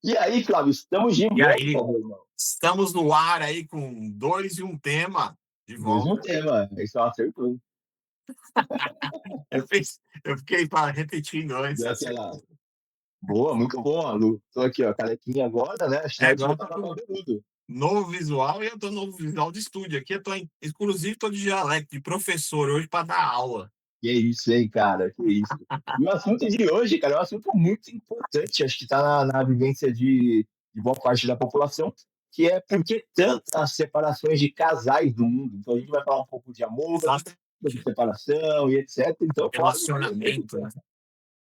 E aí, Flávio, estamos de E volta, aí, meu irmão. estamos no ar aí com dois e um tema de Dois um volta. tema, isso acertou. Eu fiquei repetindo antes, Deu assim. aquela boa, muito bom, Lu. Tô aqui, ó, carequinha agora, né? É, Senão a gente agora eu tô voltava com cabeludo. novo visual e eu tô novo visual de estúdio. Aqui eu tô, inclusive, tô de jaleco de professor hoje para dar aula. Que isso, hein, cara? Que isso. E o assunto de hoje, cara, é um assunto muito importante, acho que está na vivência de boa parte da população, que é por que tantas separações de casais do mundo. Então a gente vai falar um pouco de amor, Exato. sobre separação e etc. Então, pode ser Relacionamento, né?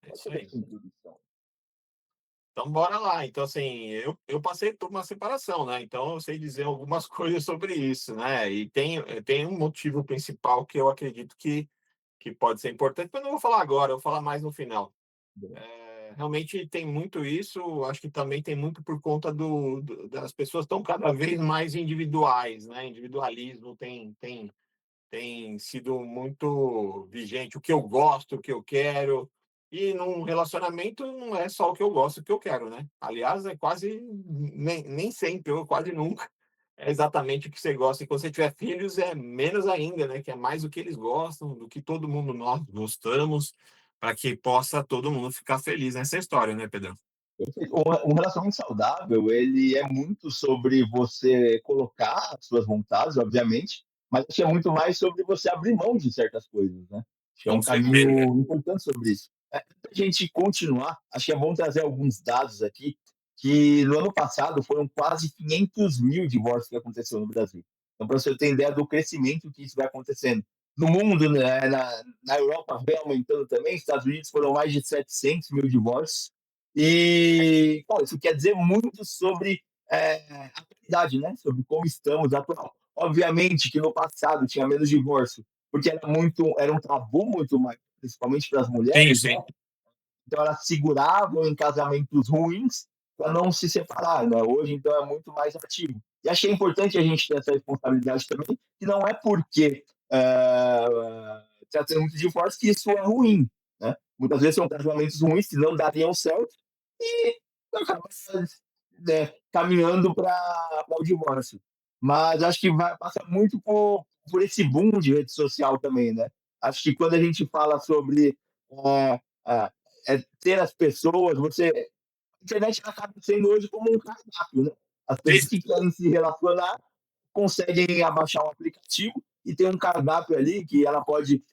É isso essa aí. introdução. Então, bora lá. Então, assim, eu passei por uma separação, né? Então, eu sei dizer algumas coisas sobre isso, né? E tem um motivo principal que eu acredito que pode ser importante, mas não vou falar agora, eu vou falar mais no final. Realmente tem muito isso, acho que também tem muito por conta das pessoas estão cada vez mais individuais, né? Individualismo tem sido muito vigente, o que eu gosto, o que eu quero. E num relacionamento não é só o que eu gosto, o que eu quero, né? Aliás, é quase nem sempre, ou quase nunca, é exatamente o que você gosta. E quando você tiver filhos, é menos ainda, né? Que é mais o que eles gostam, do que todo mundo nós gostamos, para que possa todo mundo ficar feliz nessa história, né, Pedrão? Um relacionamento saudável, ele é muito sobre você colocar as suas vontades, obviamente, mas acho que é muito mais sobre você abrir mão de certas coisas, né? Acho que é Com um certeza. caminho importante sobre isso. Pra gente continuar, acho que é bom trazer alguns dados aqui, que no ano passado foram quase 500 mil divórcios que aconteceu no Brasil. Então, para você ter ideia do crescimento que isso vai acontecendo. No mundo, né, na Europa, vem aumentando também, nos Estados Unidos foram mais de 700 mil divórcios, e bom, isso quer dizer muito sobre a atualidade, né? Sobre como estamos atual. Obviamente que no passado tinha menos divórcio, porque era um tabu muito mais, principalmente para as Sim, mulheres, né? sim. Então elas seguravam em casamentos ruins para não se separar, né? Hoje então é muito mais ativo. E achei importante a gente ter essa responsabilidade também, que não é porque está tendo muito divórcio que isso é ruim, né? Muitas vezes são casamentos ruins que não dariam certo e acaba, né, caminhando para o divórcio. Mas acho que passa muito por esse boom de rede social também, né? Acho que quando a gente fala sobre é, é, ter as pessoas, a internet acaba sendo hoje como um cardápio, né? As pessoas que querem se relacionar conseguem abaixar um aplicativo e tem um cardápio ali que ela pode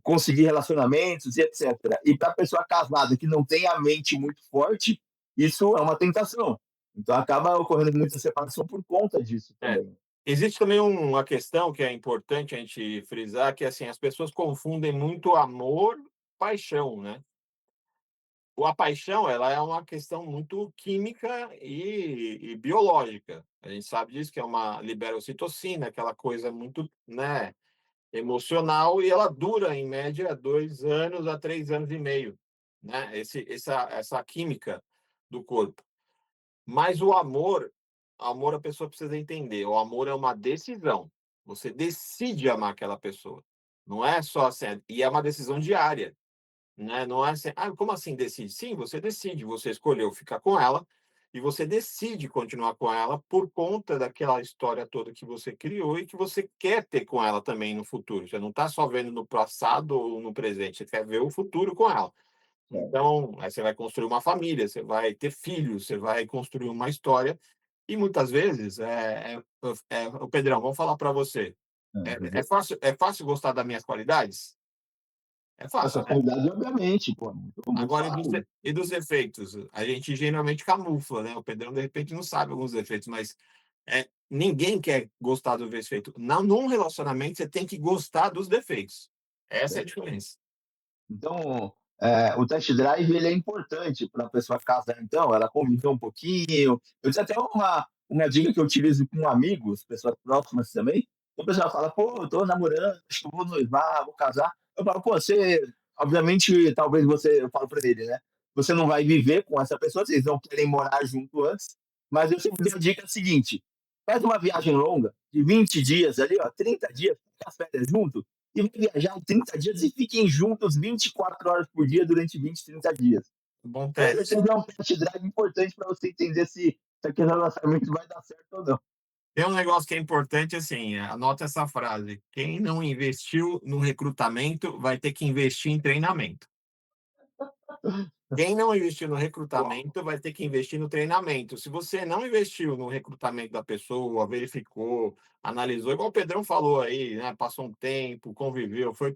conseguir relacionamentos e etc. E para a pessoa casada que não tem a mente muito forte, isso é uma tentação. Então acaba ocorrendo muita separação por conta disso É. também. Existe também uma questão que é importante a gente frisar, que assim, as pessoas confundem muito amor e paixão, né? A paixão, ela é uma questão muito química e biológica. A gente sabe disso, que é uma libera ocitocina, aquela coisa muito, né, emocional, e ela dura, em média, 2 anos a 3 anos e meio, né? Essa química do corpo. Mas amor a pessoa precisa entender, o amor é uma decisão. Você decide amar aquela pessoa. Não é só assim, e é uma decisão diária, né? Não é assim, ah, como assim decide? Sim, você decide, você escolheu ficar com ela e você decide continuar com ela por conta daquela história toda que você criou e que você quer ter com ela também no futuro. Você não está só vendo no passado ou no presente, você quer ver o futuro com ela. Certo. Então, aí você vai construir uma família, você vai ter filhos, você vai construir uma história. E muitas vezes, o Pedrão, vamos falar para você. É fácil gostar das minhas qualidades? É Essa fácil, né? qualidade, obviamente, pô, muito, muito Agora, fácil. e dos defeitos? A gente geralmente camufla, né? O Pedrão, de repente, não sabe alguns defeitos, mas ninguém quer gostar do defeito. Num relacionamento, você tem que gostar dos defeitos. Essa é a diferença. Então, o test drive ele é importante para a pessoa casar, então, ela conviver um pouquinho. Eu disse até uma dica que eu utilizo com amigos, pessoas próximas também. O pessoal fala, pô, eu tô namorando, acho que eu vou noivar, vou casar. Eu falo, pô, você, obviamente, talvez você, eu falo para ele, né? Você não vai viver com essa pessoa, vocês não querem morar junto antes, mas eu sempre dou a dica seguinte: faz uma viagem longa, de 20 dias ali, ó, 30 dias, fica as férias junto, e vai viajar 30 dias e fiquem juntos 24 horas por dia durante 20, 30 dias. Bom Com teste. certeza é um test drive importante para você entender se aquele relacionamento vai dar certo ou não. Tem um negócio que é importante, assim, anota essa frase: "Quem não investiu no recrutamento vai ter que investir em treinamento". Quem não investiu no recrutamento vai ter que investir no treinamento. Se você não investiu no recrutamento da pessoa, verificou, analisou, igual o Pedrão falou aí, né, passou um tempo, conviveu, foi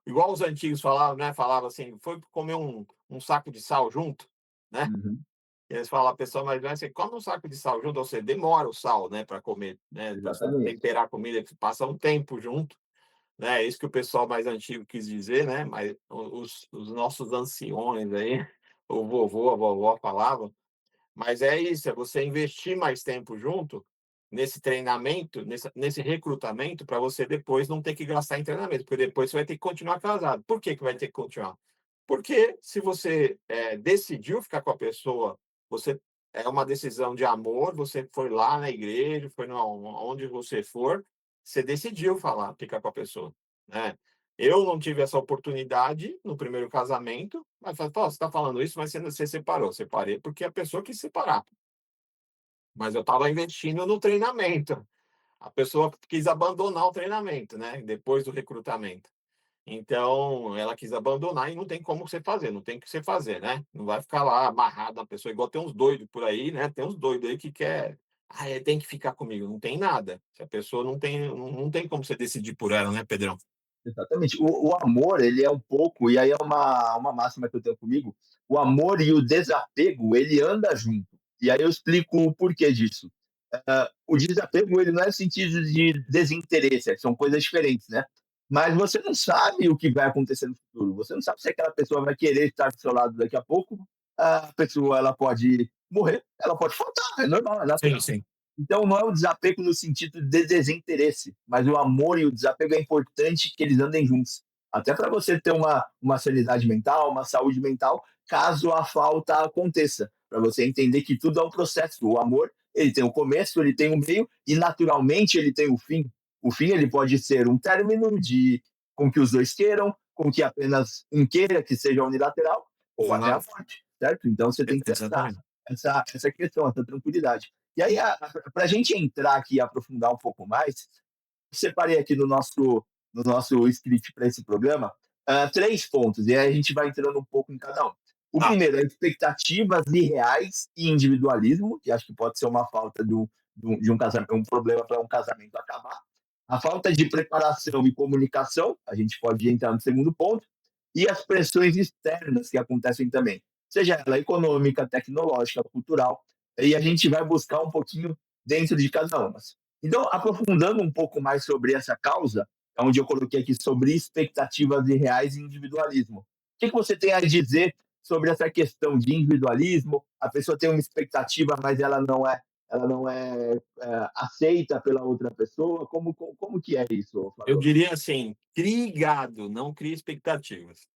igual os antigos falavam, né, falava assim: "Foi comer um saco de sal junto", né. Uhum, Eles falam: "A pessoa mais velha, você come um saco de sal junto", ou você demora o sal, né, para comer, né, para você exatamente. temperar a comida, passa um tempo junto, né, é isso que o pessoal mais antigo quis dizer, né, mas os nossos anciões aí, o vovô, a vovó falavam, mas é isso, é você investir mais tempo junto, nesse treinamento, nesse recrutamento, para você depois não ter que gastar em treinamento, porque depois você vai ter que continuar casado. Por que que vai ter que continuar? Porque se você, decidiu ficar com a pessoa, você é uma decisão de amor, você foi lá na igreja, foi no onde você for, você decidiu falar ficar com a pessoa, né. Eu não tive essa oportunidade no primeiro casamento, mas fala: "Pô, você está falando isso, mas você separou". Separei porque a pessoa quis separar, mas eu estava investindo no treinamento. A pessoa quis abandonar o treinamento, né, depois do recrutamento. Então, ela quis abandonar e não tem como você fazer, não tem o que você fazer, né. Não vai ficar lá amarrado na pessoa, igual tem uns doidos por aí, né, tem uns doidos aí que quer: "Ah, tem que ficar comigo", não tem nada. Se a pessoa não tem como você decidir por ela, né, Pedrão? Exatamente. O amor, ele é um pouco, e aí é uma máxima que eu tenho comigo, o amor e o desapego, ele anda junto. E aí eu explico o porquê disso. O desapego, ele não é no sentido de desinteresse, são coisas diferentes, né? Mas você não sabe o que vai acontecer no futuro. Você não sabe se aquela pessoa vai querer estar do seu lado daqui a pouco. A pessoa, ela pode morrer, ela pode faltar, é normal, é Sim, natural. sim. Então, não é o desapego no sentido de desinteresse, mas o amor e o desapego é importante que eles andem juntos. Até para você ter uma sanidade mental, uma saúde mental, caso a falta aconteça. Para você entender que tudo é um processo. O amor, ele tem o começo, ele tem o meio e, naturalmente, ele tem o fim. O fim, ele pode ser um término de com que os dois queiram, com que apenas um queira que seja unilateral, ou até a Exato. morte, certo? Então, você tem que ter Exatamente. essa questão, essa tranquilidade. E aí, para a gente entrar aqui e aprofundar um pouco mais, separei aqui no nosso script para esse programa 3 pontos, e aí a gente vai entrando um pouco em cada um. O Ah, primeiro é expectativas irreais e individualismo, que acho que pode ser uma falta de um casamento, um problema para um casamento acabar. A falta de preparação e comunicação, a gente pode entrar no segundo ponto, e as pressões externas que acontecem também, seja ela econômica, tecnológica, cultural, e a gente vai buscar um pouquinho dentro de cada uma. Então, aprofundando um pouco mais sobre essa causa, onde eu coloquei aqui sobre expectativas irreais e individualismo. O que você tem a dizer sobre essa questão de individualismo? A pessoa tem uma expectativa, mas ela não é aceita pela outra pessoa. Como que é isso, eu Flávio? diria assim: "Crie gado, não crie expectativas".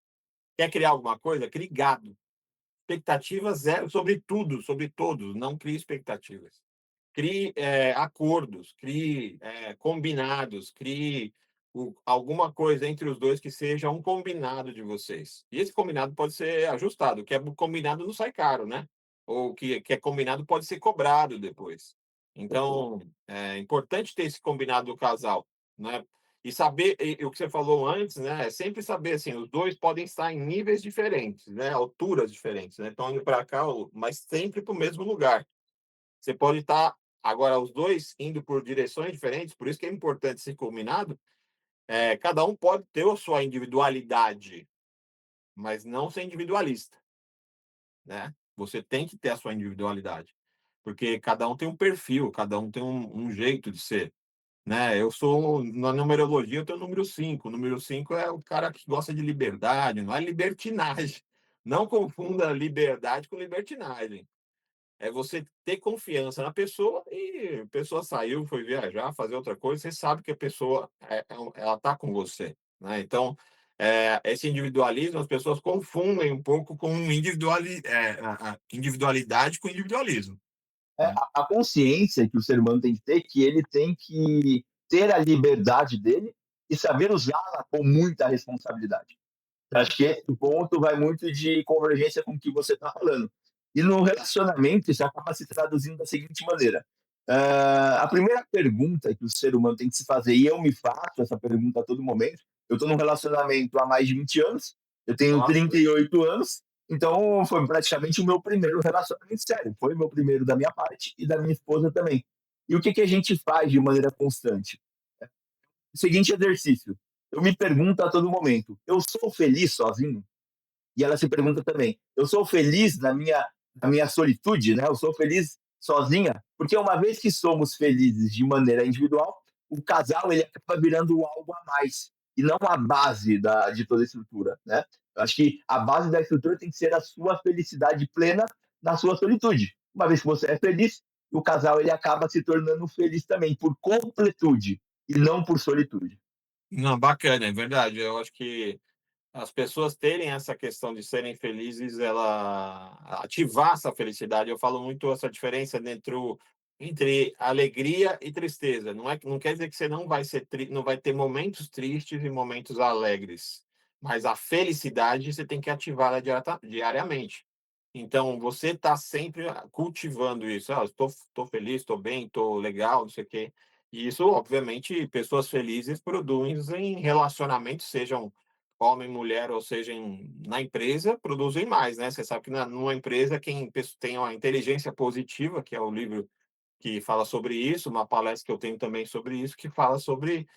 Quer criar alguma coisa? Crie gado. Expectativa zero sobre tudo, sobre todos, não crie expectativas. Crie, acordos, crie, combinados, crie alguma coisa entre os 2 que seja um combinado de vocês. E esse combinado pode ser ajustado, o que é combinado não sai caro, né. Ou o que é combinado pode ser cobrado depois. Então, é importante ter esse combinado do casal, né. E saber o que você falou antes, né, é sempre saber, assim, os 2 podem estar em níveis diferentes, né, alturas diferentes, né, estão indo para cá, mas sempre para o mesmo lugar. Você pode estar agora os 2 indo por direções diferentes, por isso que é importante ser combinado, cada um pode ter a sua individualidade, mas não ser individualista, né. Você tem que ter a sua individualidade, porque cada um tem um perfil, cada um tem um jeito de ser, né. Eu sou na numerologia eu tenho o número 5. O número 5 é o cara que gosta de liberdade, não é libertinagem. Não confunda liberdade com libertinagem. É você ter confiança na pessoa e a pessoa saiu, foi viajar, fazer outra coisa, você sabe que a pessoa, ela está com você, né. Então, esse individualismo, as pessoas confundem um pouco com a individualidade com individualismo, né. A consciência que o ser humano tem que ele tem que ter a liberdade dele e saber usá-la com muita responsabilidade. Acho que esse ponto vai muito de convergência com o que você está falando. E no relacionamento, isso acaba se traduzindo da seguinte maneira: a primeira pergunta que o ser humano tem que se fazer, e eu me faço essa pergunta a todo momento, eu estou num relacionamento há mais de 20 anos, eu tenho Nossa, 38 anos, então foi praticamente o meu primeiro relacionamento sério, foi o meu primeiro da minha parte e da minha esposa também. E o que, que a gente faz de maneira constante? O seguinte exercício: eu me pergunto a todo momento, eu sou feliz sozinho? E ela se pergunta também: eu sou feliz na minha solitude, né? Eu sou feliz sozinha? Porque uma vez que somos felizes de maneira individual, o casal ele acaba virando algo a mais e não a base de toda a estrutura, né? Eu acho que a base da estrutura tem que ser a sua felicidade plena na sua solitude. Uma vez que você é feliz, o casal ele acaba se tornando feliz também por completude e não por solitude. não, bacana, é verdade. Eu acho que as pessoas terem essa questão de serem felizes, ela ativar essa felicidade. Eu falo muito essa diferença entre alegria e tristeza. Não quer dizer que você não vai ter momentos tristes e momentos alegres, mas a felicidade você tem que ativá-la diariamente. Então, você está sempre cultivando isso. Ah, estou feliz, estou bem, estou legal, não sei o quê. E isso, obviamente, pessoas felizes produzem relacionamentos, sejam homem, mulher, ou seja, na empresa, produzem mais, né? Você sabe que numa empresa, quem tem uma inteligência positiva, que é o livro que fala sobre isso, uma palestra que eu tenho também sobre isso, que fala sobre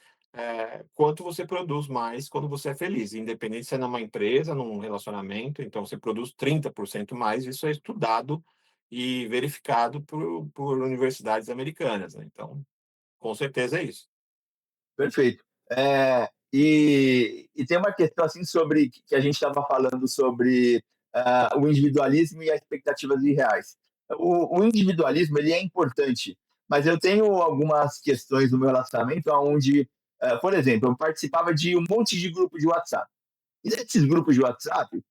quanto você produz mais quando você é feliz, independente se é numa empresa, num relacionamento, então você produz 30% mais, isso é estudado e verificado por universidades americanas, né? Então, com certeza é isso. Perfeito. E tem uma questão assim sobre que a gente estava falando sobre o individualismo e as expectativas irreais. O individualismo ele é importante, mas eu tenho algumas questões no meu relacionamento onde, por exemplo, eu participava de um monte de grupo de WhatsApp. E nesses grupos de WhatsApp,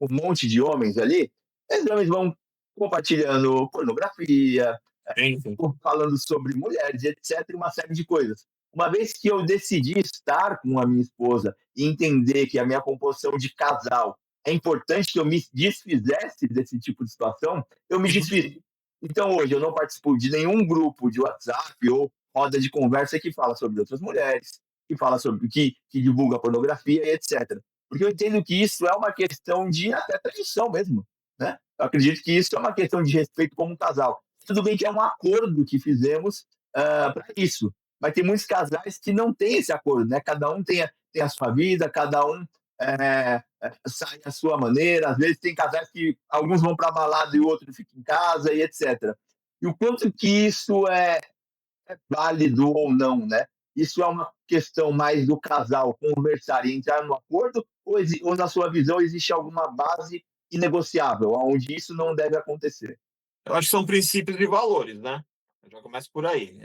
um monte de homens ali, esses homens vão compartilhando pornografia, Enfim. falando sobre mulheres, etc., e uma série de coisas. Uma vez que eu decidi estar com a minha esposa e entender que a minha composição de casal é importante que eu me desfizesse desse tipo de situação, eu me desfiz. Então, hoje, eu não participo de nenhum grupo de WhatsApp ou roda de conversa que fala sobre outras mulheres, que fala sobre que divulga pornografia e etc. Porque eu entendo que isso é uma questão de até tradição mesmo, né? Eu acredito que isso é uma questão de respeito como um casal. Tudo bem que é um acordo que fizemos para isso, mas tem muitos casais que não têm esse acordo, né? Cada um tem a sua vida, cada um sai à sua maneira. Às vezes tem casais que alguns vão para a balada e o outro fica em casa e etc. E o quanto que isso é válido ou não, né? Isso é uma questão mais do casal conversar e entrar no acordo, ou na sua visão existe alguma base inegociável, onde isso não deve acontecer? Eu acho que são princípios e valores, né? Eu já começo por aí.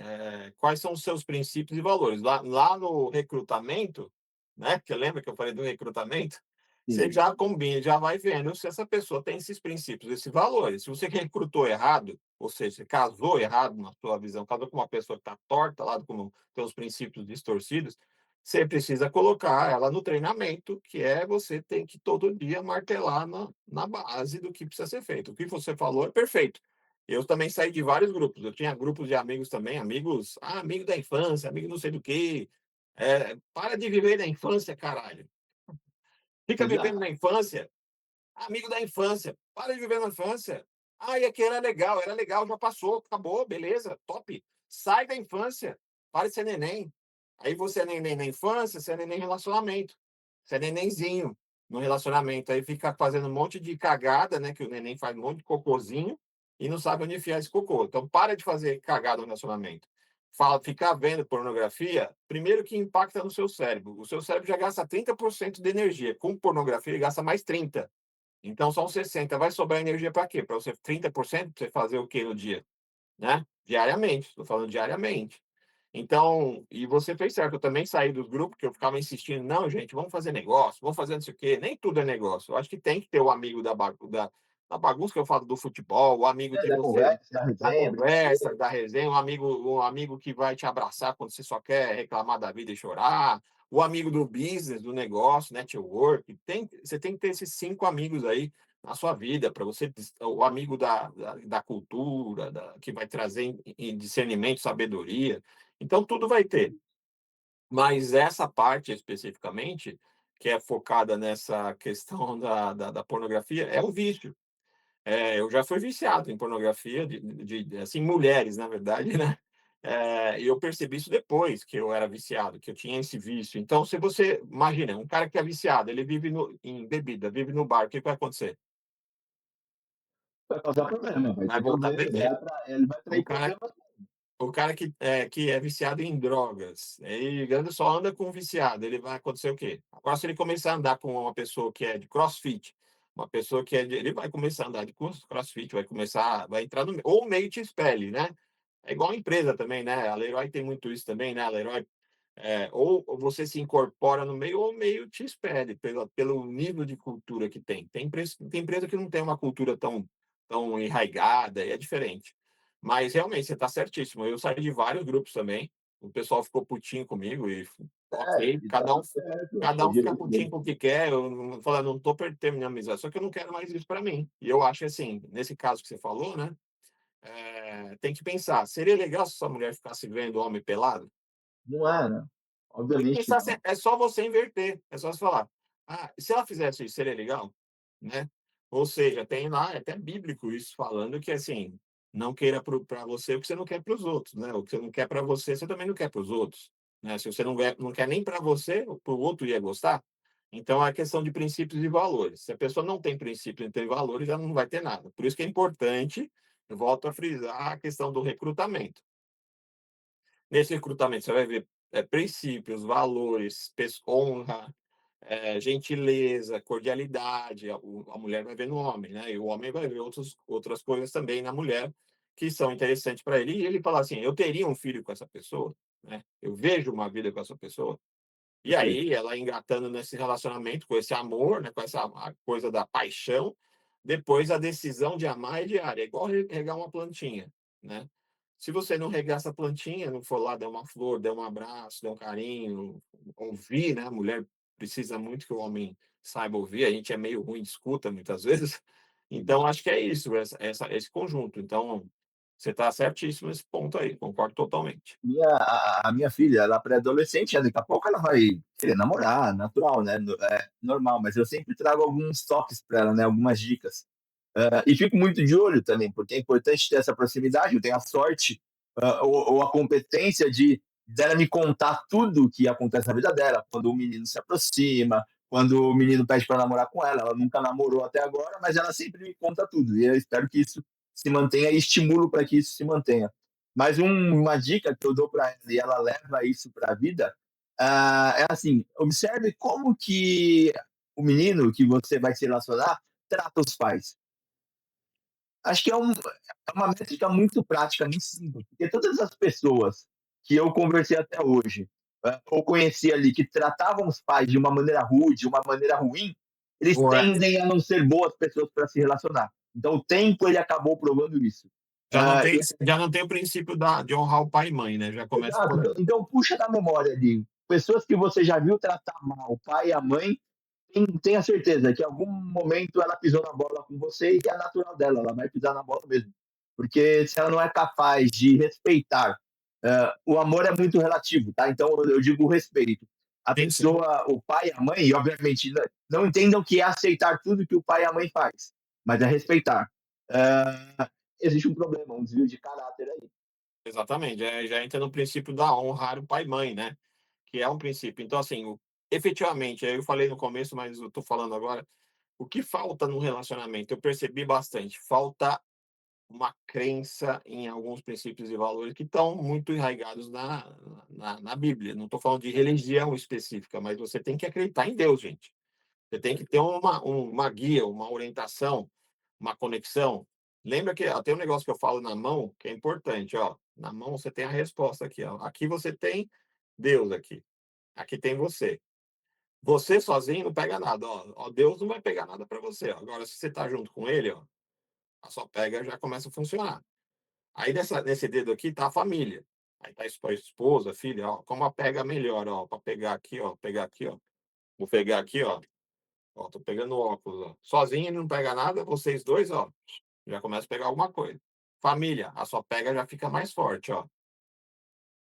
Quais são os seus princípios e valores? Lá no recrutamento, né? Porque lembra que eu falei do recrutamento? Você Sim, já combina, já vai vendo se essa pessoa tem esses princípios, esses valores. Se você recrutou errado, ou seja, você casou errado na sua visão, casou com uma pessoa que está torta lá, com tem os princípios distorcidos, você precisa colocar ela no treinamento, que você tem que todo dia martelar na base do que precisa ser feito. O que você falou é perfeito. Eu também saí de vários grupos. Eu tinha grupos de amigos também, amigos, amigo da infância, amigo não sei do quê. Para de viver na infância, caralho. Fica vivendo exato, na infância. Amigo da infância, para de viver na infância. Ah, e aqui era legal, já passou, acabou, beleza, top. Sai da infância, para de ser neném. Aí você é neném na infância, você é neném em relacionamento. Você é nenenzinho no relacionamento. Aí fica fazendo um monte de cagada, né? Que o neném faz um monte de cocôzinho e não sabe onde enfiar esse cocô. Então, para de fazer cagada no relacionamento. Ficar vendo pornografia, primeiro que impacta no seu cérebro. O seu cérebro já gasta 30% de energia. Com pornografia, ele gasta mais 30%. Então são 60. Vai sobrar energia para quê? Para você 30% pra você fazer o quê no dia, né? Diariamente, estou falando diariamente. Então, e você fez certo, eu também saí dos grupos, que eu ficava insistindo, não, gente, vamos fazer negócio, vamos fazer não sei o quê. Nem tudo é negócio. Eu acho que tem que ter o amigo da bagunça que eu falo do futebol, o amigo que da você conversa, da da resenha, conversa, brincadeira. da resenha, um amigo que vai te abraçar quando você só quer reclamar da vida e chorar, o amigo do business, do negócio, network, você tem que ter esses 5 amigos aí na sua vida para você o amigo da cultura, que vai trazer em discernimento, sabedoria, então tudo vai ter. Mas essa parte especificamente, que é focada nessa questão da pornografia, é um vício. Eu já fui viciado em pornografia assim, mulheres, na verdade, né. E eu percebi isso depois que eu era viciado, que eu tinha esse vício. Então, se você imagina, um cara que é viciado, ele vive em bebida, vive no bar, o que vai acontecer? Vai causar problema, vai Vai ter voltar a problema, beber. ele vai O trazer cara problemas. O cara que é viciado em drogas, ele só anda com viciado, ele vai acontecer o quê? Agora se ele começar a andar com uma pessoa que é de crossfit, uma pessoa que é de ele vai começar a andar de crossfit, vai entrar no ou o meio te espelhe, né. É igual a empresa também, né, a Leroy tem muito isso também, né, a Leroy, ou você se incorpora no meio ou o meio te espelhe pelo nível de cultura que tem. Tem empresa que não tem uma cultura tão enraigada e é diferente. Mas realmente você está certíssimo, eu saí de vários grupos também, o pessoal ficou putinho comigo e ok, E tá tudo certo, é cada o um fica direito putinho dele. com o que quer, eu não falo: "Não tô terminando a amizade", só que eu não quero mais isso para mim. E eu acho que assim, nesse caso que você falou, né, tem que pensar, seria legal se sua mulher ficasse vendo homem pelado? Não é, né, Tem que obviamente que pensar se não. é só você inverter, é só você falar: "Ah, e se ela fizesse isso, seria legal?", né. Ou seja, tem lá, é até bíblico isso falando que, assim, não queira para você o que você não quer para os outros, né, o que você não quer para você, você também não quer para os outros, né. Se você não quer nem para você, para o outro ia gostar, então é questão de princípios e valores. Se a pessoa não tem princípio e não tem valores, ela não vai ter nada. Por isso que é importante, eu volto a frisar a questão do recrutamento. Nesse recrutamento você vai ver, princípios, valores, honra, gentileza, cordialidade, a mulher vai ver no homem, né, e o homem vai ver outras coisas também na mulher, que são interessantes para ele, e ele fala assim: "Eu teria um filho com essa pessoa", né, "Eu vejo uma vida com essa pessoa". E Perfeito. aí, ela engatando nesse relacionamento, com esse amor, né, com essa a coisa da paixão, depois a decisão de amar é diária, é igual regar uma plantinha, né. Se você não regar essa plantinha, não for lá dar uma flor, dar um abraço, dar um carinho, ouvir, né, a mulher precisa muito que o homem saiba ouvir, a gente é meio ruim de escuta muitas vezes, então acho que é isso, esse conjunto. Então, você está certíssimo nesse ponto aí, concordo totalmente. A minha filha, ela é pré-adolescente, né, daqui a pouco ela vai querer namorar, natural, né, é normal, mas eu sempre trago alguns toques para ela, né, algumas dicas. E fico muito de olho também, porque é importante ter essa proximidade. Eu tenho a sorte ou a competência de dela me contar tudo o que acontece na vida dela, quando o menino se aproxima, quando o menino pede para namorar com ela. Ela nunca namorou até agora, mas ela sempre me conta tudo. E eu espero que isso se mantenha e estimulo para que isso se mantenha. Mas uma dica que eu dou para ela e ela leva isso para a vida é assim: observe como que o menino que você vai se relacionar trata os pais. Acho que é uma métrica muito prática, muito simples, porque todas as pessoas que eu conversei até hoje, ou conheci ali, que tratavam os pais de uma maneira rude, de uma maneira ruim, eles Correto. tendem a não ser boas pessoas para se relacionar. Então, o tempo ele acabou provando isso. E, Já não tem o princípio de honrar o pai e mãe, né, já começa exato. por Então, aí. então, puxa da memória ali. Pessoas que você já viu tratar mal o pai e a mãe, tenha certeza que em algum momento ela pisou na bola com você e que é natural dela, ela vai pisar na bola mesmo. Porque se ela não é capaz de respeitar, o amor é muito relativo, tá? Então eu digo o respeito. A Sim, sim, pessoa, o pai e a mãe, obviamente, não entendam que é aceitar tudo que o pai e a mãe faz, mas é respeitar. Existe um problema, um desvio de caráter aí. exatamente, já entra no princípio da honrar o pai e mãe, né, que é um princípio. Então, assim, efetivamente, aí eu falei no começo, mas eu tô falando agora, o que falta no relacionamento, eu percebi bastante, falta uma crença em alguns princípios e valores que estão muito enraigados na Bíblia. Não estou falando de religião específica, mas você tem que acreditar em Deus, gente. Você tem que ter uma guia, uma orientação, uma conexão. Lembra que ó, tem um negócio que eu falo na mão, que é importante, ó. Na mão você tem a resposta aqui, ó. Aqui você tem Deus aqui. Aqui tem você. Você sozinho não pega nada, ó. Deus não vai pegar nada para você. Ó. Agora, se você está junto com ele, ó, a sua pega já começa a funcionar. Aí nesse dedo aqui tá a família. Aí tá a esposa, filha, ó, como pega melhor, ó, para pegar aqui, ó, pegar aqui, ó. Vou pegar aqui, ó, tô pegando o óculos, ó. Sozinho ele não pega nada, vocês dois, ó, já começa a pegar alguma coisa. Família, a sua pega já fica mais forte, ó.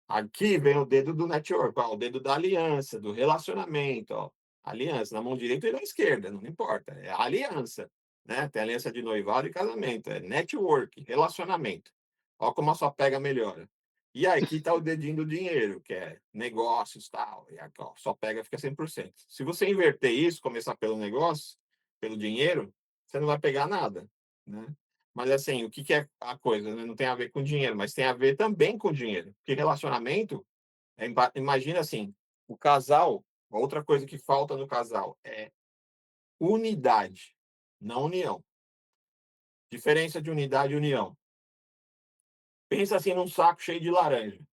Aqui vem o dedo do network, ó, o dedo da aliança, do relacionamento, ó. Aliança, na mão direita e na esquerda, não importa, é a aliança, né? Tem aliança de noivado e casamento, é network, relacionamento. Ó como a sua pega melhora. E aí, aqui tá o dedinho do dinheiro, que é negócios, tal, e aqui, ó, sua pega fica 100%. Se você inverter isso, começar pelo negócio, pelo dinheiro, você não vai pegar nada, né? Mas assim, o que que é a coisa, né? Não tem a ver com dinheiro, mas tem a ver também com dinheiro. Porque relacionamento, imagina assim, o casal, outra coisa que falta no casal é unidade, não união. Diferença de unidade e união. Pensa assim num saco cheio de laranja,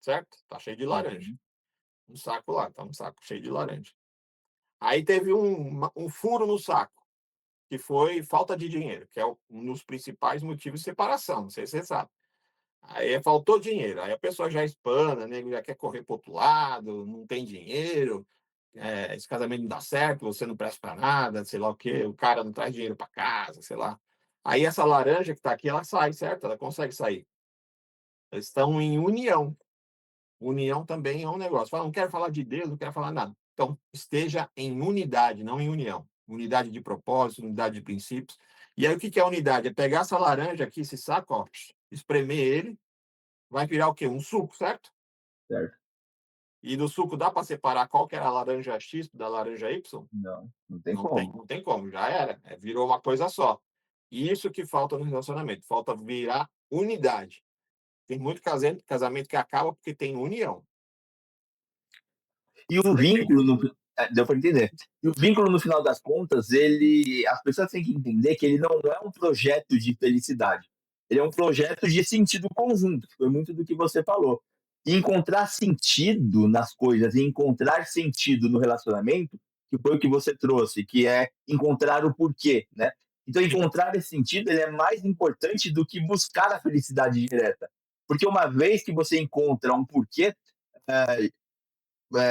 certo? Tá cheio de laranja. Uhum. Um saco lá, tá um saco cheio de laranja. Aí teve um furo no saco, que foi falta de dinheiro, que é um dos principais motivos de separação, não sei se você sabe. Aí faltou dinheiro, aí a pessoa já espana, né, já quer correr para outro lado, não tem dinheiro, esse casamento não dá certo, você não presta para nada, sei lá o quê, o cara não traz dinheiro para casa, sei lá. Aí essa laranja que está aqui, ela sai, certo? Ela consegue sair. Eles estão em união. União também é um negócio. Fala, não quero falar de Deus, não quero falar nada. Então, esteja em unidade, não em união. Unidade de propósito, unidade de princípios. E aí, o que que é unidade? É pegar essa laranja aqui, esse saco, ó, espremer ele, vai virar o quê? Um suco, certo? Certo. E do suco dá para separar qual que era a laranja X da laranja Y? Não, não tem Não tem, como. não tem como, já era. Virou uma coisa só. E isso que falta no relacionamento, falta virar unidade. Tem muito casamento que acaba porque tem união. E o vínculo, deu para entender. E o vínculo, no final das contas, as pessoas têm que entender que ele não é um projeto de felicidade. Ele é um projeto de sentido conjunto, que foi muito do que você falou. E encontrar sentido nas coisas, e encontrar sentido no relacionamento, que foi o que você trouxe, que é encontrar o porquê, né? Então, encontrar esse sentido, ele é mais importante do que buscar a felicidade direta. Porque uma vez que você encontra um porquê,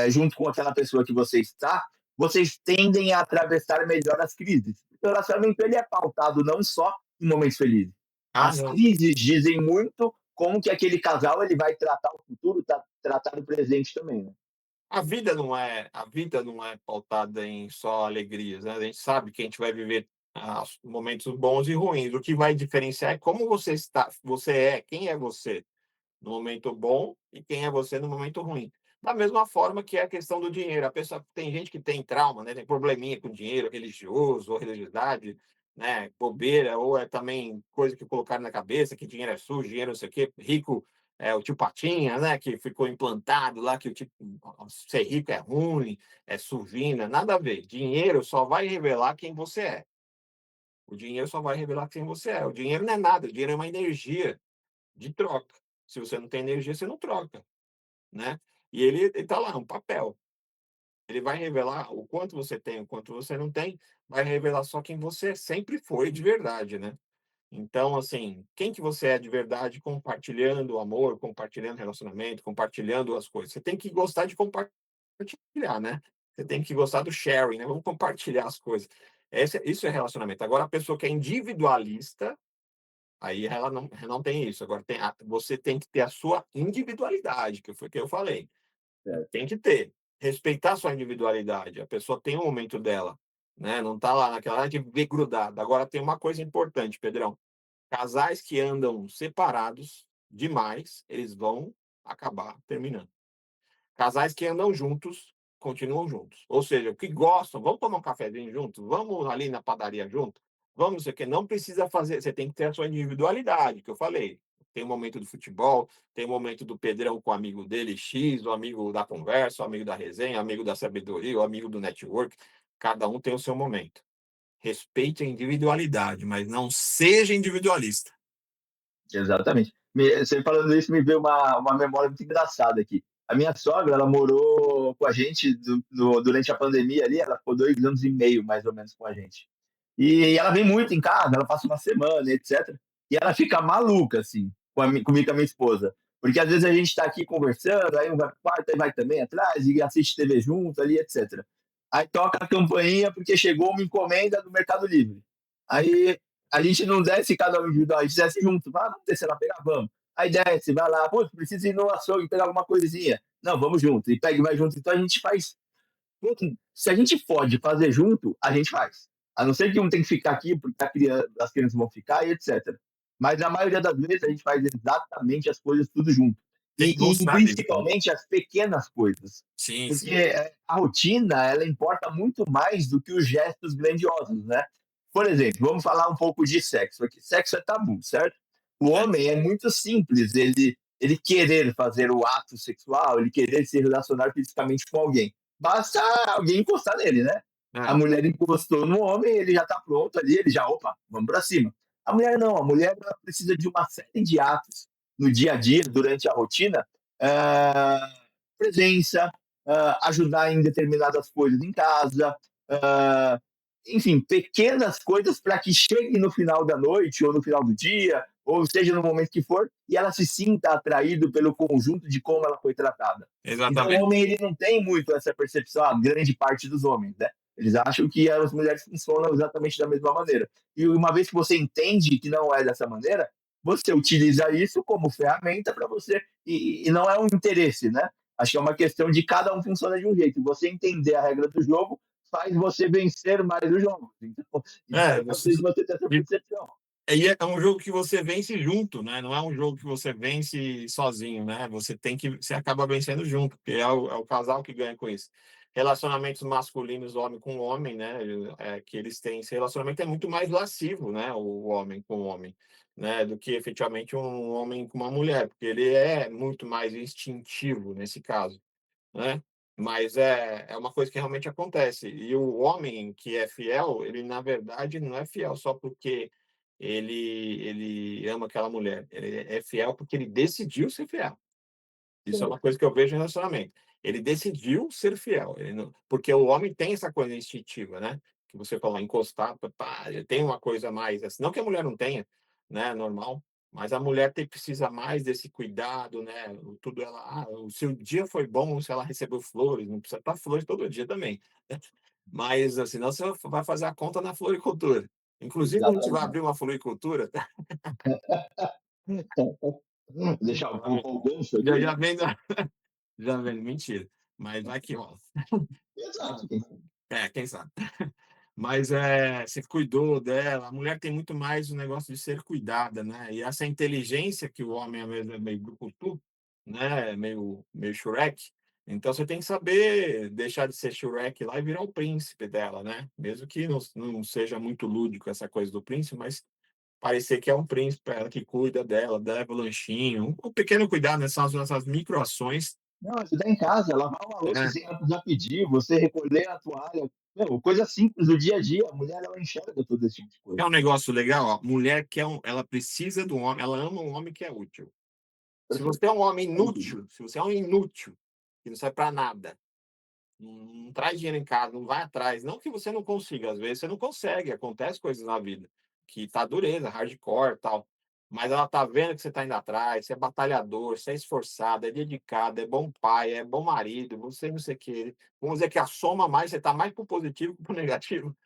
junto com aquela pessoa que você está, vocês tendem a atravessar melhor as crises. O relacionamento ele é pautado não só em momentos felizes. Ah, As não. crises dizem muito como que aquele casal ele vai tratar o futuro, tratar o presente também. Né? A vida não é pautada em só alegrias, né? A gente sabe que a gente vai viver momentos bons e ruins. O que vai diferenciar é como você está, quem é você no momento bom e quem é você no momento ruim. Da mesma forma que é a questão do dinheiro. A pessoa tem gente que tem trauma, né? Tem probleminha com dinheiro, religioso ou religiosidade, né? Bobeira, ou é também coisa que colocaram na cabeça, que dinheiro é sujo, dinheiro não sei o quê, rico é o tio Patinha, né? Que ficou implantado lá, que o tipo, ser rico é ruim, é sujina, nada a ver. Dinheiro só vai revelar quem você é. O dinheiro só vai revelar quem você é. O dinheiro não é nada, o dinheiro é uma energia de troca. Se você não tem energia, você não troca, né? E ele está lá, um papel. Ele vai revelar o quanto você tem, o quanto você não tem, vai revelar só quem você sempre foi de verdade, né? Então, assim, quem que você é de verdade compartilhando o amor, compartilhando o relacionamento, compartilhando as coisas. Você tem que gostar de compartilhar, né? Você tem que gostar do sharing, né? Vamos compartilhar as coisas. Isso é relacionamento. Agora, a pessoa que é individualista, aí ela não tem isso. Agora, você tem que ter a sua individualidade, que foi o que eu falei. Certo. Tem que ter. Respeitar a sua individualidade. A pessoa tem o momento dela, né? Não está lá naquela de ver grudado. Agora, tem uma coisa importante, Pedrão. Casais que andam separados demais, eles vão acabar terminando. Casais que andam juntos, continuam juntos. Ou seja, que gostam, vamos tomar um cafezinho juntos, vamos ali na padaria junto, vamos não sei o que, não precisa fazer, você tem que ter a sua individualidade, que eu falei. Tem o momento do futebol, tem o momento do Pedrão com o amigo dele, X, o amigo da conversa, o amigo da resenha, o amigo da sabedoria, o amigo do network. Cada um tem o seu momento. Respeite a individualidade, mas não seja individualista. Exatamente. Você falando isso me veio uma memória muito engraçada aqui. A minha sogra, ela morou com a gente durante a pandemia ali, ela ficou 2 anos e meio, mais ou menos, com a gente. E ela vem muito em casa, ela passa uma semana, etc. E ela fica maluca, assim, comigo e com a minha esposa. Porque às vezes a gente está aqui conversando, aí um vai para o quarto, aí vai também atrás, e assiste TV junto ali, etc. Aí toca a campainha porque chegou uma encomenda do Mercado Livre. Aí a gente não desce cada um individual, a gente desce junto. Ah, vamos descer lá pegar, vamos. Aí desce, vai lá, pô, precisa ir no açougue pegar alguma coisinha. Não, vamos junto. E pega e vai junto. Então a gente faz. Se a gente pode fazer junto, a gente faz. A não ser que um tem que ficar aqui, porque as crianças vão ficar e etc. Mas na maioria das vezes a gente faz exatamente as coisas tudo junto. Tem que E gostar disso, né. principalmente as pequenas coisas. Sim, Porque sim. a rotina, ela importa muito mais do que os gestos grandiosos, né? Por exemplo, vamos falar um pouco de sexo aqui. Sexo é tabu, certo? O É, homem é muito simples, ele querer fazer o ato sexual, ele querer se relacionar fisicamente com alguém. Basta alguém encostar nele, né? A é, mulher encostou no homem, ele já está pronto ali, ele já, opa, vamos para cima. A mulher não, a mulher ela precisa de uma série de atos no dia a dia, durante a rotina, presença, ajudar em determinadas coisas em casa, ah, enfim, pequenas coisas para que chegue no final da noite ou no final do dia, ou seja no momento que for, e ela se sinta atraído pelo conjunto de como ela foi tratada. Então, o exatamente. homem ele não tem muito essa percepção, a grande parte dos homens, né? Eles acham que as mulheres funcionam exatamente da mesma maneira. E uma vez que você entende que não é dessa maneira, você utiliza isso como ferramenta para você, e não é um interesse, né? Acho que é uma questão de cada um funciona de um jeito. Você entender a regra do jogo faz você vencer mais o jogo. Então É, é você preciso você ter essa e percepção. e é um jogo que você vence junto, né, não é um jogo que você vence sozinho, né, você acaba vencendo junto, porque é o casal que ganha com isso. Relacionamentos masculinos, homem com homem, né, que eles têm esse relacionamento é muito mais lascivo, né, o homem com o homem, né, do que efetivamente um homem com uma mulher, porque ele é muito mais instintivo nesse caso. Né, mas é uma coisa que realmente acontece. E o homem que é fiel, ele na verdade não é fiel só porque ele ama aquela mulher, ele é fiel porque ele decidiu ser fiel. Isso é uma coisa que eu vejo em relacionamento. Ele decidiu ser fiel, ele não porque o homem tem essa coisa instintiva, né, que você falou, encostar, pá, ele tem uma coisa mais assim, não que a mulher não tenha, né, normal, mas a mulher precisa mais desse cuidado, né, tudo ela o seu dia foi bom se ela recebeu flores, não precisa estar flores todo dia também, né, mas, senão você vai fazer a conta na floricultura. Inclusive a gente vai Exatamente. abrir uma floricultura, Deixar o gancho já aqui, já né? vendo já vendo mentira, mas vai que rola. Exato. Quem sabe? Quem sabe. Mas, você cuidou dela, a mulher tem muito mais o negócio de ser cuidada, né, e essa inteligência que o homem às vezes é meio brucutu, né, meio Shrek, então você tem que saber deixar de ser Shrek lá e virar o príncipe dela, né, mesmo que não seja muito lúdico essa coisa do príncipe, mas parecer que é um príncipe, ela que cuida dela, leva o lanchinho, um pequeno cuidado, né, são essas microações. Não, ajudar em casa, lavar uma louça É. sem ela precisar pedir, você recolher a toalha. Meu, coisa simples do dia a dia. A mulher, ela enxerga todo esse tipo de É coisa. um negócio legal, ó, mulher quer ela precisa do homem, ela ama um homem que é útil. Se Perfeito. você é um homem Sem dúvida. inútil, se você é um inútil, que não serve para nada, não traz dinheiro em casa, não vai atrás, não que você não consiga, às vezes você não consegue, acontece coisas na vida, que tá dureza, hardcore, tal, mas ela tá vendo que você tá indo atrás, você é batalhador, você é esforçado, é dedicado, é bom pai, é bom marido, você não sei o quê. Vamos dizer que a soma mais, você tá mais para o positivo que para o negativo.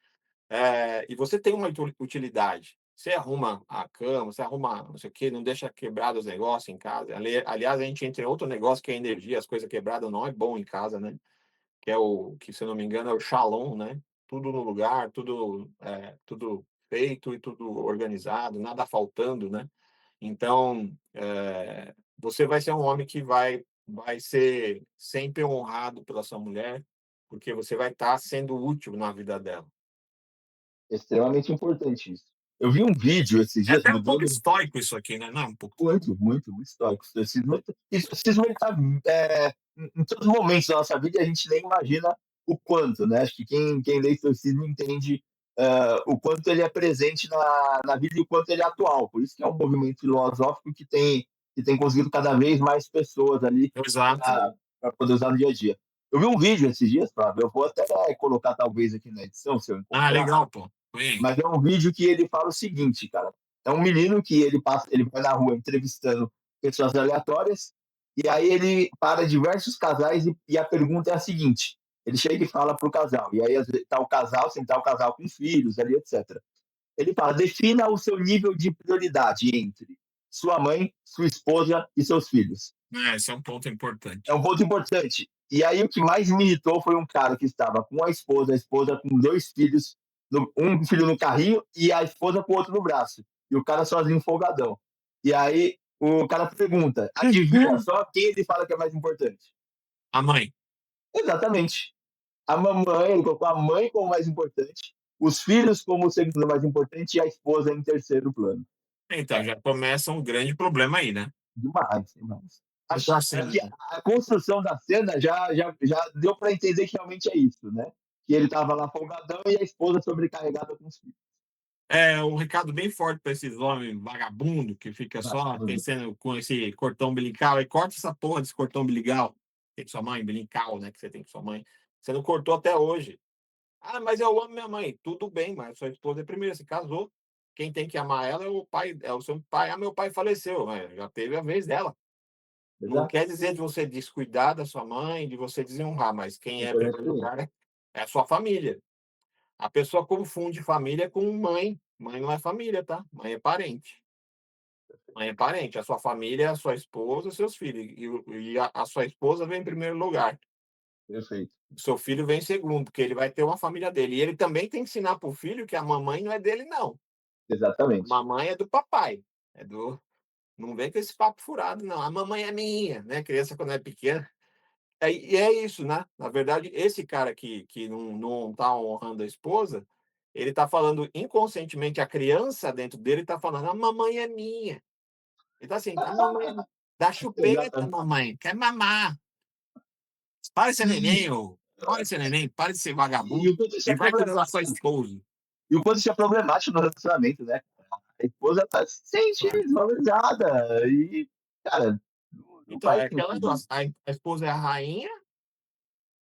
E você tem uma utilidade. Você arruma a cama, você arruma não sei o quê, não deixa quebrado os negócios em casa. Aliás, a gente entra em outro negócio que é a energia, as coisas quebradas não é bom em casa, né? Que é que, se eu não me engano, é o Shalom, né? Tudo no lugar, tudo feito e tudo organizado, nada faltando, né? Então, você vai ser um homem que vai ser sempre honrado pela sua mulher, porque você vai estar sendo útil na vida dela. Extremamente importante isso. Eu vi um vídeo esses É dias até um pouco mudando estoico isso aqui, né, não é um pouco estoico? muito histórico. Estoicismo ele tá, em todos os momentos da nossa vida e a gente nem imagina o quanto, né? Acho que quem lê estoicismo entende o quanto ele é presente na vida e o quanto ele é atual. Por isso que é um movimento filosófico que tem conseguido cada vez mais pessoas ali Exato. para poder usar no dia a dia. Eu vi um vídeo esses dias, Fábio, eu vou até colocar talvez aqui na edição, se eu Ah, encontrar, legal, pô. Põe aí. mas é um vídeo que ele fala o seguinte, cara. É um menino que ele vai na rua entrevistando pessoas aleatórias, e aí ele para diversos casais e a pergunta é a seguinte: ele chega e fala para o casal, e aí está o casal, sentar o casal com filhos ali, etc. Ele fala: defina o seu nível de prioridade entre sua mãe, sua esposa e seus filhos. Esse é um ponto É importante. um ponto importante. E aí o que mais me irritou foi um cara que estava com a esposa com dois filhos, um filho no carrinho e a esposa com o outro no braço. E o cara sozinho folgadão. E aí o cara pergunta, adivinha só quem ele fala que é mais importante? A mãe. Exatamente. A mamãe, ele colocou a mãe como mais importante, os filhos como o segundo mais importante e a esposa em terceiro plano. Então, Cara, já começa um grande problema aí, né? demais, demais. Então, Acho assim, que a construção da cena já deu para entender que realmente é isso, né? Que ele estava lá folgadão e a esposa sobrecarregada com os filhos. é um recado bem forte para esses homens vagabundo que fica só Vagabundo. pensando com esse cordão umbilical. E corta essa porra desse cordão umbilical. Tem com sua mãe, umbilical, né? Que você tem com sua mãe. Você não cortou até hoje. Ah, mas eu amo minha mãe. Tudo bem, mas sua esposa é primeiro, se casou. Quem tem que amar ela é o pai, é o seu pai. Ah, meu pai faleceu. Já teve a vez dela. Não Exato. quer dizer de você descuidar da sua mãe, de você desonrar, mas quem é em Importante primeiro para mim. lugar é a sua família. A pessoa confunde família com mãe. Mãe não é família, tá? Mãe é parente. Mãe é parente. A sua família é a sua esposa, seus filhos. E a sua esposa vem em primeiro lugar. Perfeito. O seu filho vem em segundo, porque ele vai ter uma família dele. E ele também tem que ensinar para o filho que a mamãe não é dele, não. A Exatamente. mamãe é do papai. É do. Não vem com esse papo furado, não. A mamãe é minha, né? Criança, quando é pequena. E é isso, né? Na verdade, esse cara que não tá honrando a esposa, ele tá falando inconscientemente, a criança dentro dele tá falando: "A mamãe é minha". Ele tá assim: "A mamãe é dá chupeta, Exatamente. mamãe, quer mamar. Para de ser E, neném, ô. Para de ser neném, para de ser e vagabundo o quanto isso e é vai cuidar da problemático. sua esposa". E o quanto isso é problemático no relacionamento, né? A esposa tá se sente Claro. desvalorizada. E, cara, não Então, faz é aquela sentido negócio, isso. a esposa é a rainha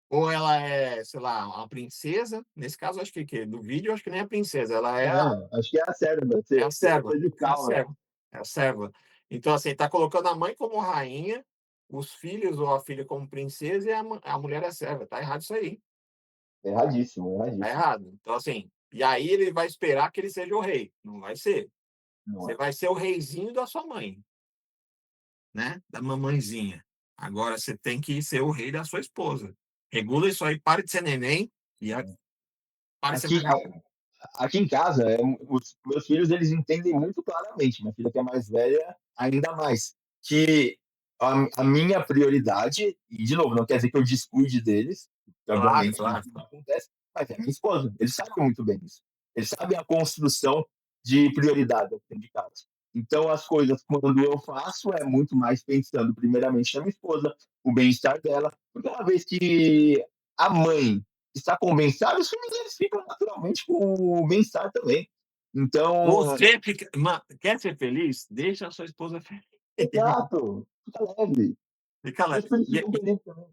ou ela é, sei lá, uma princesa, nesse caso acho que do vídeo, acho que nem é princesa, ela é Acho que é a serva, é a serva, coisa de é a cal, né? serva, é a serva. Então, assim, tá colocando a mãe como rainha, os filhos ou a filha como princesa e a mulher é serva. Tá errado isso aí, Erradíssimo, tá erradíssimo. errado. Então, assim, e aí ele vai esperar que ele seja o rei. Não vai ser. Não Você é. vai ser o reizinho da sua mãe, né? Da mamãezinha. Agora você tem que ser o rei da sua esposa. Regula isso aí, pare de ser neném e pare de ser Aqui, vagabundo. aqui em casa, os meus filhos eles entendem muito claramente, minha filha que é mais velha, ainda mais, que a minha prioridade, e de novo, não quer dizer que eu descuide deles, que Claro, obviamente claro, isso não claro. acontece, mas é minha esposa, eles sabem muito bem isso. Eles sabem a construção de prioridade dentro de casa. Então, as coisas, quando eu faço, é muito mais pensando primeiramente na minha esposa, o bem-estar dela, porque uma vez que a mãe está com o bem-estar, os familiares ficam naturalmente com o bem-estar também. Então, Você fica, quer ser feliz? Deixa a sua esposa feliz. exato, fica leve. Fica lá. Meus filhos ficam felizes também.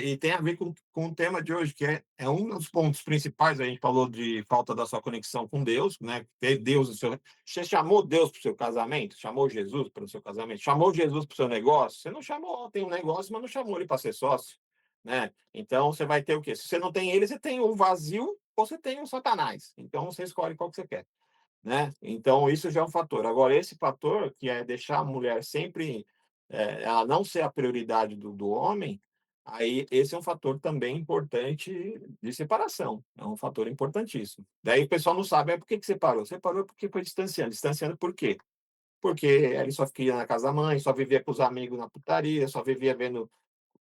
E tem a ver com o tema de hoje, que é um dos pontos principais. A gente falou de falta da sua conexão com Deus, né? Ter Deus no seu. Você chamou Deus para o seu casamento? Chamou Jesus para o seu casamento? Chamou Jesus para o seu negócio? Você não chamou, tem um negócio, mas não chamou ele para ser sócio, né? Então você vai ter o quê? Se você não tem ele, você tem o vazio ou você tem o Satanás. Então você escolhe qual que você quer, né? Então isso já é um fator. Agora, esse fator, que é deixar a mulher sempre, ela não ser a prioridade do homem, aí esse é um fator também importante de separação, é um fator importantíssimo. Daí o pessoal não sabe, por que que separou? Separou porque foi distanciando. Distanciando por quê? Porque ele só fica na casa da mãe, só vivia com os amigos na putaria, só vivia vendo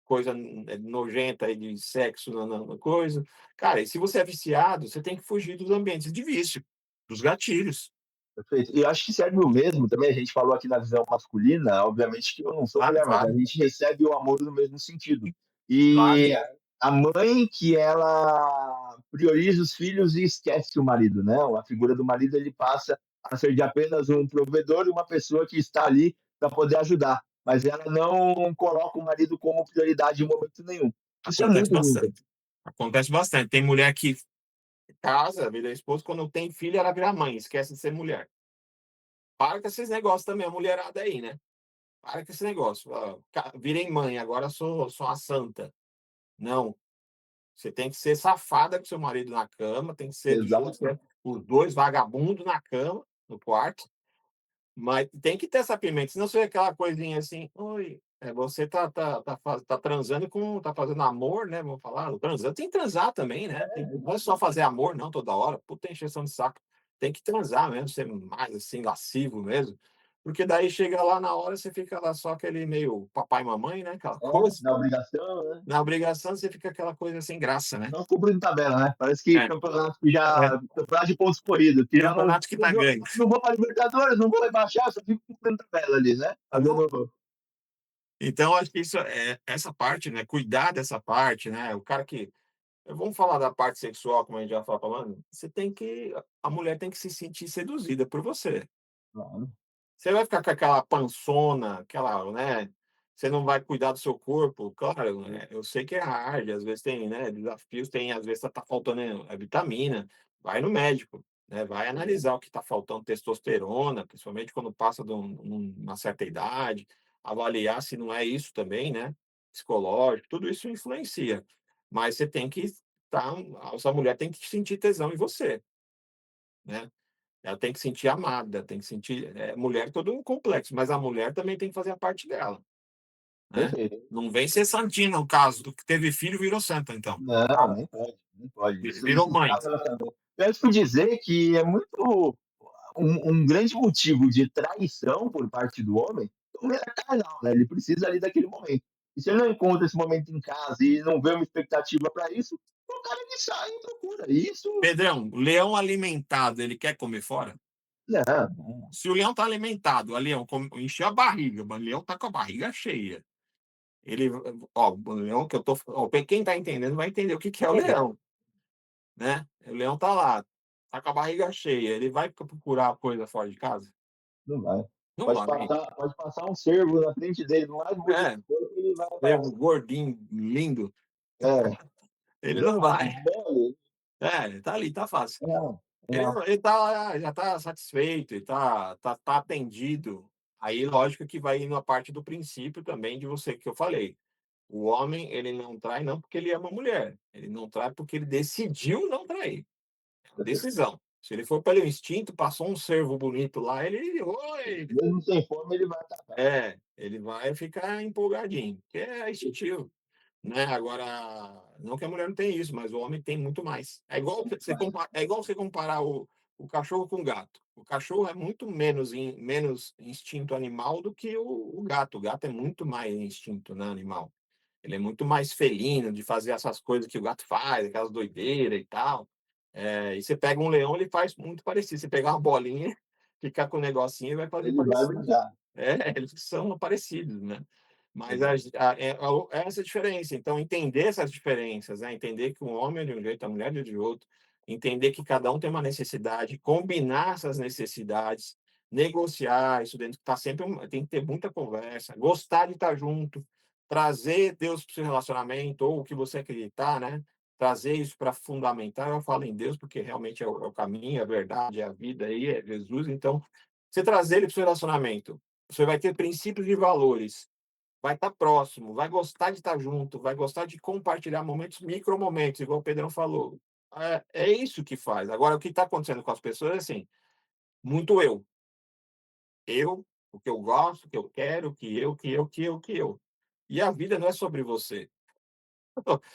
coisa nojenta aí de sexo na coisa. Cara, e se você é viciado, você tem que fugir dos ambientes de vício, dos gatilhos. Perfeito. E eu acho que serve o mesmo também, a gente falou aqui na visão masculina, obviamente que eu não sou Claro, mulher, mas a claro, gente recebe o amor no mesmo sentido. E claro. a mãe que ela prioriza os filhos e esquece o marido, né? A figura do marido ele passa a ser de apenas um provedor e uma pessoa que está ali para poder ajudar, mas ela não coloca o marido como prioridade em momento nenhum. Isso é Acontece muito ruim. bastante. Acontece bastante. Tem mulher que casa, vira esposa, quando tem filho, ela vira mãe, esquece de ser mulher. Para com esses negócios também, a mulherada aí, né? para com esse negócio, virei mãe, agora sou a santa. Não, você tem que ser safada com seu marido na cama, tem que ser do jeito que Exato. é, os 2 vagabundo na cama, no quarto, mas tem que ter essa pimenta, senão você é aquela coisinha assim: "Oi", você tá transando com tá fazendo amor, né, vamos falar, transando tem que transar também, né, não é só fazer amor não toda hora, puta encheção de saco, tem que transar mesmo, ser mais, assim, lascivo mesmo, porque daí chega lá na hora, você fica lá só aquele meio papai e mamãe, né, aquela coisa, Na obrigação, né? na obrigação você fica aquela coisa sem graça, né. Não cumprindo tabela, né? Parece que É, campeonato que é, já. Campeonato de pontos corridos, que já campeonato que tá ganho. não vou para Libertadores, não vou rebaixar, só fico cumprindo tabela ali, né? Fazendo. Então acho que isso é essa parte, né, cuidar dessa parte, né, o cara que vamos falar da parte sexual, como a gente já falando, você tem que a mulher tem que se sentir seduzida por você. Claro. Você vai ficar com aquela pançona, aquela, né, você não vai cuidar do seu corpo, claro, né, eu sei que é hard, às vezes tem, né, desafios, tem às vezes tá faltando vitamina, vai no médico, né, vai analisar o que está faltando, testosterona, principalmente quando passa de uma certa idade, avaliar se não é isso também, né, psicológico, tudo isso influencia. Mas você tem que estar essa mulher tem que sentir tesão em você, né. Ela tem que sentir amada, tem que sentir mulher é todo um complexo, mas a mulher também tem que fazer a parte dela, né. Perfeito. Não vem ser santinha o caso do que teve filho virou santa então. Não, nem pode, nem pode. Virou Isso mãe. estraga também. Eu acho que dizer que é muito um grande motivo de traição por parte do homem, o homem é carnal, né? Ele precisa ali daquele momento. E se ele não encontra esse momento em casa e não vê uma expectativa para isso, o cara ele sai e procura. E isso, Pedrão, leão alimentado, ele quer comer fora? não, Se o leão tá alimentado, o leão encheu a barriga, mas o leão tá com a barriga cheia. Ele o leão que eu tô ó, quem tá entendendo vai entender o que que é o leão, né. O leão tá lá, tá com a barriga cheia, ele vai procurar coisa fora de casa? não vai. Não vai. Pode passar um cervo na frente dele, no mais bonito É, que ele vai cervo abraçar. gordinho, lindo, É, ele não deu um vai. mole, É, tá ali, tá fácil. não, Ele não. não ele tá lá, já tá satisfeito, ele tá atendido. Aí lógico que vai indo a parte do princípio também de você que eu falei, o homem ele não trai não porque ele ama a mulher, ele não trai porque ele decidiu não trair, é uma decisão. Se ele for pelo instinto, passou um cervo bonito lá, ele: "Oi!" Mesmo sem fome, ele vai atacar. Ele vai ficar empolgadinho, porque é instintivo. Né, agora, não que a mulher não tenha isso, mas o homem tem muito mais. É igual você comparar o cachorro com o gato. O cachorro é muito menos instinto animal do que o gato. O gato é muito mais instinto, né, animal. Ele é muito mais felino de fazer essas coisas que o gato faz, aquelas doideiras e tal. E você pega um leão, ele faz muito parecido. Você pegar uma bolinha, ficar com o negocinho, ele vai fazer Ele vai parecido. brigar. Eles são parecidos, né. Mas Exato. essa é a diferença, então entender essas diferenças, né, entender que o homem é de um jeito, a mulher é de outro, entender que cada um tem uma necessidade, combinar essas necessidades, negociar isso dentro tá sempre tem que ter muita conversa, gostar de estar junto, trazer Deus para o seu relacionamento ou o que você acreditar, né, trazer isso para fundamentar, eu falo em Deus, porque realmente é o caminho, a verdade, é a vida aí, é Jesus, então, você trazer ele para o seu relacionamento, você vai ter princípios e valores, vai estar próximo, vai gostar de estar junto, vai gostar de compartilhar momentos, micromomentos, igual o Pedrão falou. É isso que faz. Agora, o que está acontecendo com as pessoas é assim, muito eu. Eu, o que eu gosto, o que eu quero, o que eu, que eu, que eu, que eu. E a vida não é sobre você.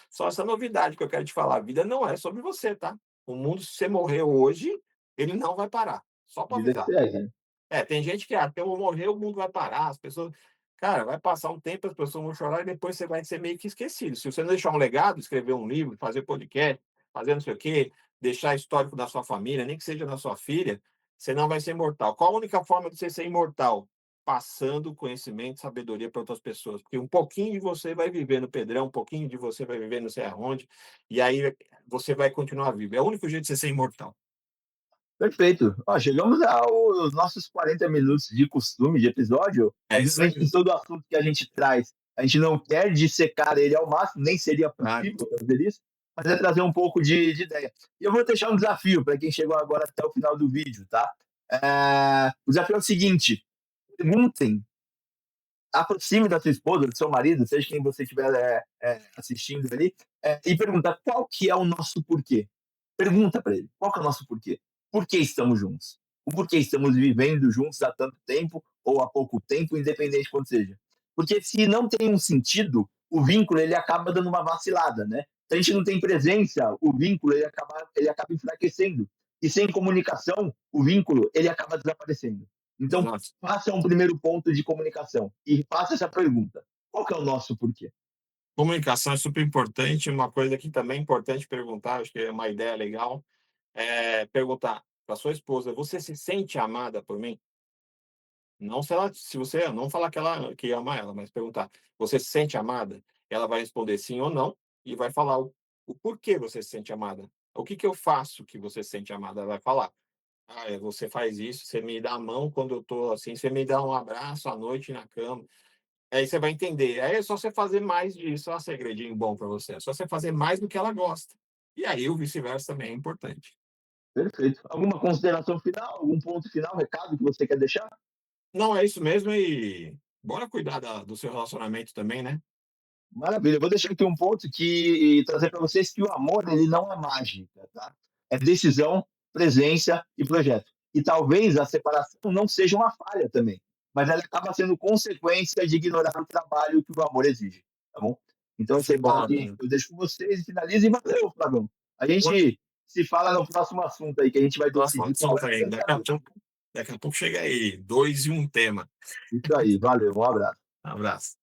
Só essa novidade que eu quero te falar, a vida não é sobre você, tá? O mundo, se você morrer hoje, ele não vai parar. Só para Vida que avisar. segue, né? Tem gente que até eu morrer, o mundo vai parar, as pessoas cara, vai passar um tempo, as pessoas vão chorar e depois você vai ser meio que esquecido. Se você não deixar um legado, escrever um livro, fazer podcast, fazer não sei o quê, deixar histórico da sua família, nem que seja da sua filha, você não vai ser imortal. Qual a única forma de você ser imortal? Passando conhecimento, sabedoria para outras pessoas, porque um pouquinho de você vai viver no Pedrão, um pouquinho de você vai viver não sei aonde, e aí você vai continuar vivo. É o único jeito de você ser imortal. Perfeito. Ó, chegamos aos nossos 40 minutos de costume de episódio. É isso Obviamente, que aí. todo assunto que a gente traz, a gente não quer dissecar ele ao máximo, nem seria Claro. possível fazer isso, mas é trazer um pouco de ideia. E eu vou deixar um desafio para quem chegou agora até o final do vídeo, tá? O desafio é o seguinte: perguntem aproxime da sua esposa, do seu marido, seja quem você estiver assistindo ali, e pergunta qual que é o nosso porquê. Pergunta para ele, qual que é o nosso porquê? Por que estamos juntos? O porquê estamos vivendo juntos há tanto tempo ou há pouco tempo, independente de quanto seja. Porque se não tem um sentido, o vínculo ele acaba dando uma vacilada, né? Se a gente não tem presença, o vínculo ele acaba enfraquecendo. E sem comunicação, o vínculo ele acaba desaparecendo. Então, Exato. faça um primeiro ponto de comunicação e faça essa pergunta: qual que é o nosso porquê? Comunicação é super importante, uma coisa que também é importante perguntar, acho que é uma ideia legal, é perguntar para sua esposa: "Você se sente amada por mim?". Não se você não falar que ama ela, mas perguntar: "Você se sente amada?". Ela vai responder sim ou não, e vai falar o porquê você se sente amada. "O que que eu faço que você se sente amada?". Ela vai falar: "Ah, você faz isso, você me dá a mão quando eu tô assim, você me dá um abraço à noite na cama". Aí você vai entender, aí é só você fazer mais disso, ó, segredinho bom para você, é só você fazer mais do que ela gosta. E aí o vice-versa também é importante. Perfeito. Alguma consideração final, algum ponto final, recado que você quer deixar? Não, é isso mesmo e bora cuidar do seu relacionamento também, né. Maravilha. Eu vou deixar aqui um ponto que trazer para vocês que o amor ele não é mágica, tá? É decisão, presença e projeto. E talvez a separação não seja uma falha também, mas ela acaba sendo consequência de ignorar o trabalho que o amor exige, tá bom? Então esse recado aqui Concordo. eu deixo com vocês e finalizo e valeu, Flavão. A gente se fala no próximo assunto aí que a gente vai Próximo decidir qual é assunto a aí, separação. daqui a pouco chega aí, 2 e um tema. Isso aí, valeu, um abraço. Abraço.